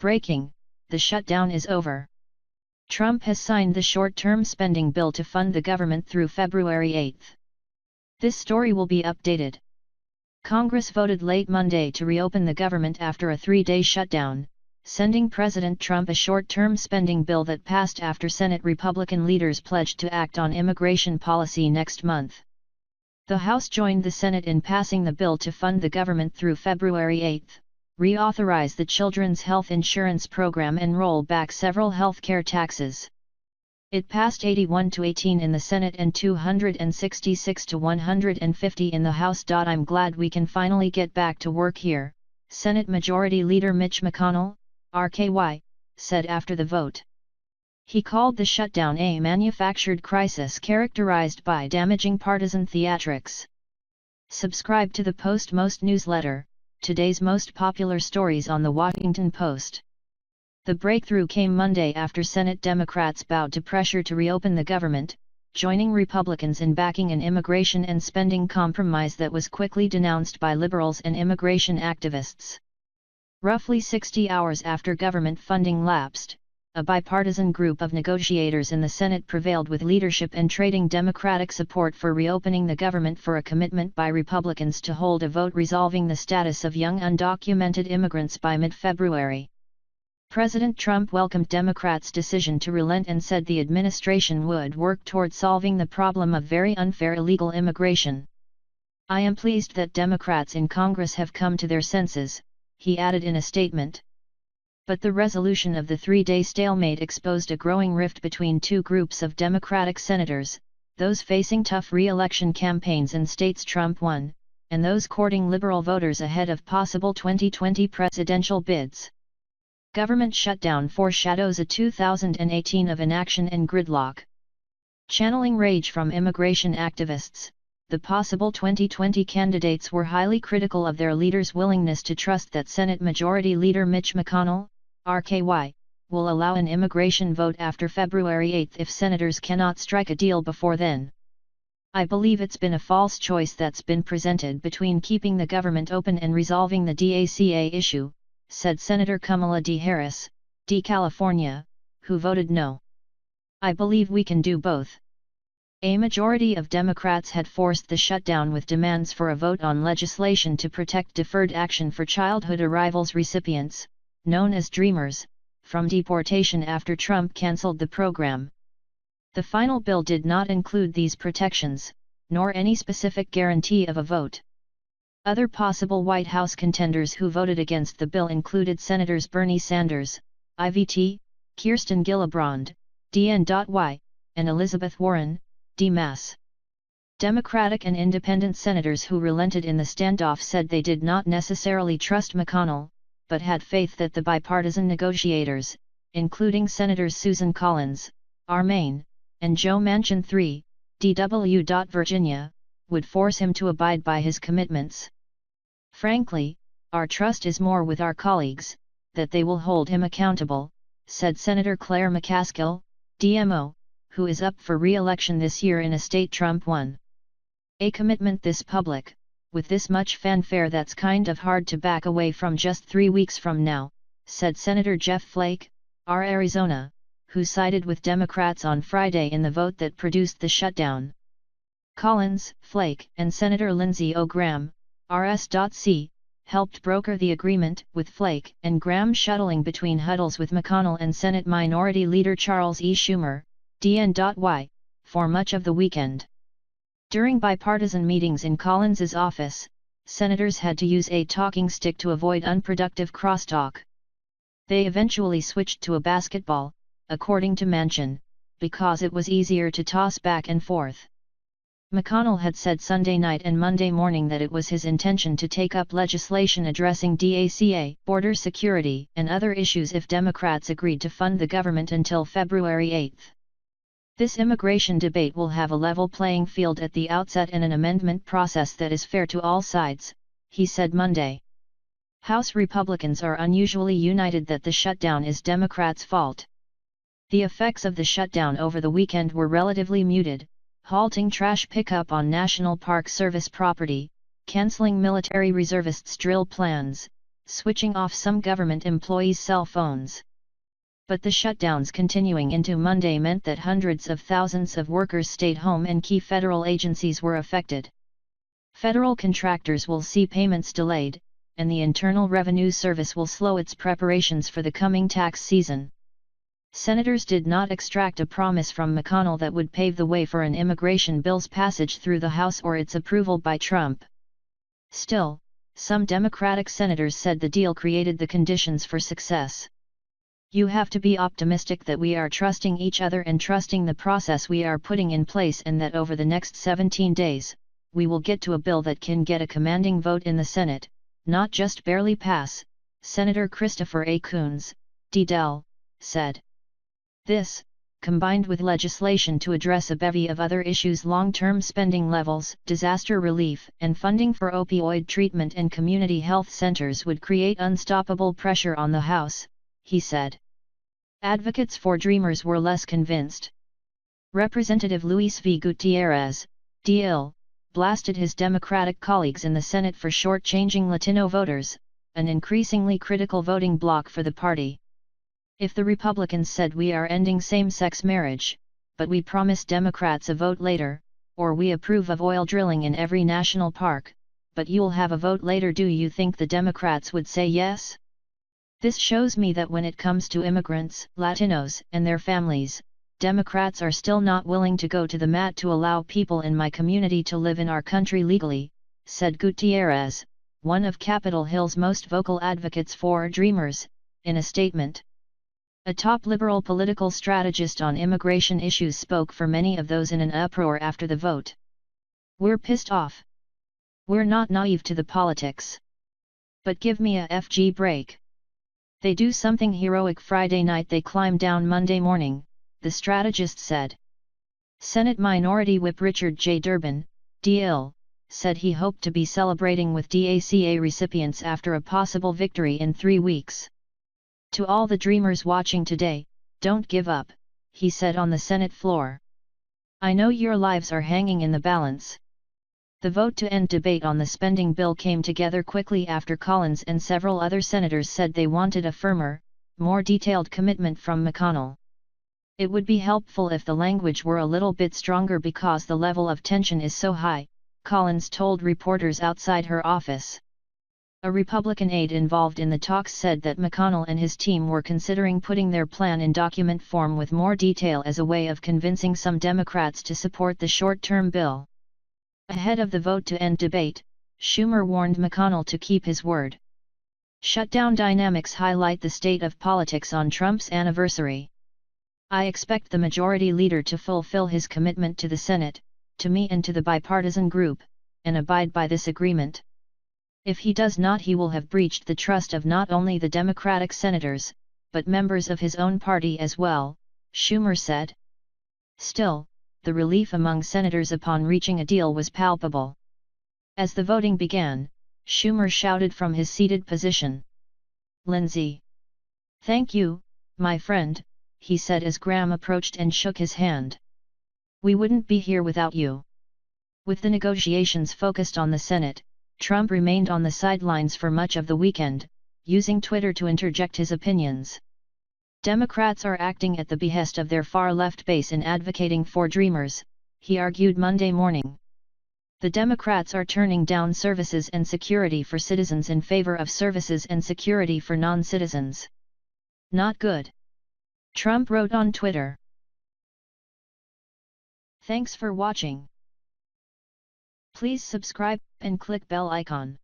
Breaking, the shutdown is over. Trump has signed the short-term spending bill to fund the government through February 8. This story will be updated. Congress voted late Monday to reopen the government after a 3-day shutdown, sending President Trump a short-term spending bill that passed after Senate Republican leaders pledged to act on immigration policy next month. The House joined the Senate in passing the bill to fund the government through February 8, reauthorize the Children's Health Insurance Program and roll back several health care taxes. It passed 81-18 in the Senate and 266-150 in the House. I'm glad we can finally get back to work here, Senate Majority Leader Mitch McConnell, RKY, said after the vote. He called the shutdown a manufactured crisis characterized by damaging partisan theatrics. Subscribe to the Post-Most newsletter, today's most popular stories on the Washington Post. The breakthrough came Monday after Senate Democrats bowed to pressure to reopen the government, joining Republicans in backing an immigration and spending compromise that was quickly denounced by liberals and immigration activists. Roughly 60 hours after government funding lapsed, a bipartisan group of negotiators in the Senate prevailed with leadership and trading Democratic support for reopening the government for a commitment by Republicans to hold a vote resolving the status of young undocumented immigrants by mid-February. President Trump welcomed Democrats' decision to relent and said the administration would work toward solving the problem of very unfair illegal immigration. "I am pleased that Democrats in Congress have come to their senses," he added in a statement. But the resolution of the 3-day stalemate exposed a growing rift between two groups of Democratic senators, those facing tough re-election campaigns in states Trump won, and those courting liberal voters ahead of possible 2020 presidential bids. Government shutdown foreshadows a 2018 of inaction and gridlock. Channeling rage from immigration activists, the possible 2020 candidates were highly critical of their leaders' willingness to trust that Senate Majority Leader Mitch McConnell, RKY, will allow an immigration vote after February 8 if senators cannot strike a deal before then. "I believe it's been a false choice that's been presented between keeping the government open and resolving the DACA issue," said Senator Kamala Harris, D. California, who voted no. "I believe we can do both." A majority of Democrats had forced the shutdown with demands for a vote on legislation to protect deferred action for childhood arrivals recipients, known as Dreamers, from deportation after Trump canceled the program. The final bill did not include these protections, nor any specific guarantee of a vote. Other possible White House contenders who voted against the bill included Senators Bernie Sanders, IVT, Kirsten Gillibrand, DNY, and Elizabeth Warren, D-Mass. Democratic and independent senators who relented in the standoff said they did not necessarily trust McConnell, but had faith that the bipartisan negotiators, including Senators Susan Collins, R. Maine, and Joe Manchin III, D.W. Virginia, would force him to abide by his commitments. "Frankly, our trust is more with our colleagues, that they will hold him accountable," said Senator Claire McCaskill, DMO, who is up for re-election this year in a state Trump won. "A commitment this public, with this much fanfare, that's kind of hard to back away from just 3 weeks from now," said Senator Jeff Flake, R. Arizona, who sided with Democrats on Friday in the vote that produced the shutdown. Collins, Flake, and Senator Lindsey Graham, RS.C., helped broker the agreement, with Flake and Graham shuttling between huddles with McConnell and Senate Minority Leader Charles E. Schumer, DNY, for much of the weekend. During bipartisan meetings in Collins's office, senators had to use a talking stick to avoid unproductive crosstalk. They eventually switched to a basketball, according to Manchin, because it was easier to toss back and forth. McConnell had said Sunday night and Monday morning that it was his intention to take up legislation addressing DACA, border security, and other issues if Democrats agreed to fund the government until February 8. This immigration debate will have a level playing field at the outset and an amendment process that is fair to all sides, he said Monday. House Republicans are unusually united that the shutdown is Democrats' fault. The effects of the shutdown over the weekend were relatively muted, halting trash pickup on National Park Service property, canceling military reservists' drill plans, switching off some government employees' cell phones. But the shutdowns continuing into Monday meant that hundreds of thousands of workers stayed home and key federal agencies were affected. Federal contractors will see payments delayed, and the Internal Revenue Service will slow its preparations for the coming tax season. Senators did not extract a promise from McConnell that would pave the way for an immigration bill's passage through the House or its approval by Trump. Still, some Democratic senators said the deal created the conditions for success. "You have to be optimistic that we are trusting each other and trusting the process we are putting in place, and that over the next 17 days, we will get to a bill that can get a commanding vote in the Senate, not just barely pass," Senator Christopher A. Coons, D-Del, said. This, combined with legislation to address a bevy of other issues, long-term spending levels, disaster relief, and funding for opioid treatment and community health centers, would create unstoppable pressure on the House, he said. Advocates for Dreamers were less convinced. Representative Luis V. Gutierrez, D.L., blasted his Democratic colleagues in the Senate for shortchanging Latino voters, an increasingly critical voting bloc for the party. "If the Republicans said we are ending same-sex marriage, but we promise Democrats a vote later, or we approve of oil drilling in every national park, but you'll have a vote later, do you think the Democrats would say yes? This shows me that when it comes to immigrants, Latinos, and their families, Democrats are still not willing to go to the mat to allow people in my community to live in our country legally," said Gutierrez, one of Capitol Hill's most vocal advocates for Dreamers, in a statement. A top liberal political strategist on immigration issues spoke for many of those in an uproar after the vote. "We're pissed off. We're not naive to the politics. But give me a FG break. They do something heroic Friday night, they climb down Monday morning," the strategist said. Senate Minority Whip Richard J. Durbin, D.L., said he hoped to be celebrating with DACA recipients after a possible victory in 3 weeks. "To all the Dreamers watching today, don't give up," he said on the Senate floor. "I know your lives are hanging in the balance." The vote to end debate on the spending bill came together quickly after Collins and several other senators said they wanted a firmer, more detailed commitment from McConnell. "It would be helpful if the language were a little bit stronger because the level of tension is so high," Collins told reporters outside her office. A Republican aide involved in the talks said that McConnell and his team were considering putting their plan in document form with more detail as a way of convincing some Democrats to support the short-term bill. Ahead of the vote to end debate, Schumer warned McConnell to keep his word. "Shutdown dynamics highlight the state of politics on Trump's anniversary. I expect the Majority Leader to fulfill his commitment to the Senate, to me and to the bipartisan group, and abide by this agreement. If he does not, he will have breached the trust of not only the Democratic senators, but members of his own party as well," Schumer said. Still, the relief among senators upon reaching a deal was palpable. As the voting began, Schumer shouted from his seated position. "Lindsey. Thank you, my friend," he said as Graham approached and shook his hand. "We wouldn't be here without you." With the negotiations focused on the Senate, Trump remained on the sidelines for much of the weekend, using Twitter to interject his opinions. Democrats are acting at the behest of their far-left base in advocating for Dreamers, he argued Monday morning. The Democrats are turning down services and security for citizens in favor of services and security for non-citizens. Not good. Trump wrote on Twitter. Thanks for watching. Please subscribe and click bell icon.